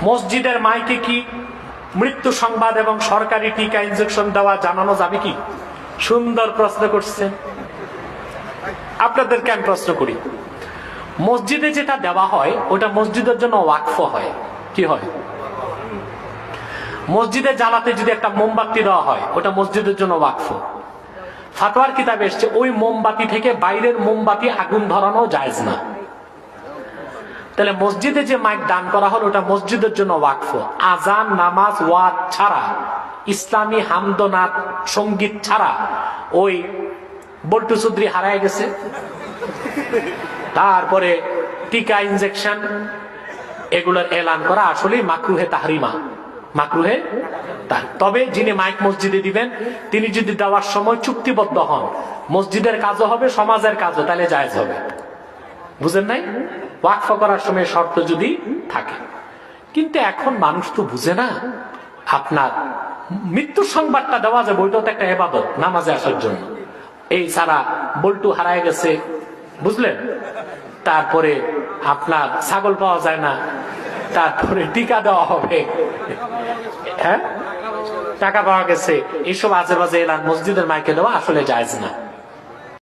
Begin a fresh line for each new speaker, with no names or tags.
মসজিদের মাইকে কি মৃত্যু সংবাদ এবং সরকারি টিকা ইনজেকশন দেওয়া জানানো যাবে কি? সুন্দর প্রশ্ন করছেন। আপনাদেরকে আমি প্রশ্ন করি, মসজিদে যেটা দেওয়া হয় ওটা মসজিদের জন্য ওয়াকফ হয়। কি হয়? মসজিদে জ্বালাতে যদি একটা মোমবাতি দেওয়া হয় ওটা মসজিদের জন্য ওয়াকফ। ফাতোয়ার কিতাবে এসছে ওই মোমবাতি থেকে বাইরের মোমবাতি আগুন ধরানো জায়েজ না। তাহলে মসজিদে যে মাইক দান করা হলো ওটা মসজিদের জন্য ওয়াকফ। আজান, নামাজ, ওয়াজ ছাড়া, ইসলামী হামদনাথ সঙ্গীত ছাড়া ওই বল্টু চৌধুরী হারায় গেছে, তারপরে টিকা ইনজেকশন এগুলোর এলান করা আসলেই মাকরুহে তাহরিমা, মাকরুহে। তবে যিনি মাইক মসজিদে দিবেন তিনি যদি দেওয়ার সময় চুক্তিবদ্ধ হন, মসজিদের কাজও হবে সমাজের কাজও, তাহলে জায়েজ হবে। বুঝেন নাই? ওয়াকফ করার সময় শর্ত যদি থাকে। কিন্তু এখন মানুষ তো বুঝে না। আপনার মৃত্যুর সংবাদটা দেওয়া যাবে, ওইটাও তো একটা ইবাদত নামাজে আসার জন্য। এই সারা বল্টু হারায় গেছে, বুঝলেন? তারপরে আপনার ছাগল পাওয়া যায় না, তারপরে টিকা দেওয়া হবে, হ্যাঁ টাকা পাওয়া গেছে, এইসব আজে বাজে এলান মসজিদের মাইকে দেওয়া আসলে জায়েজ না।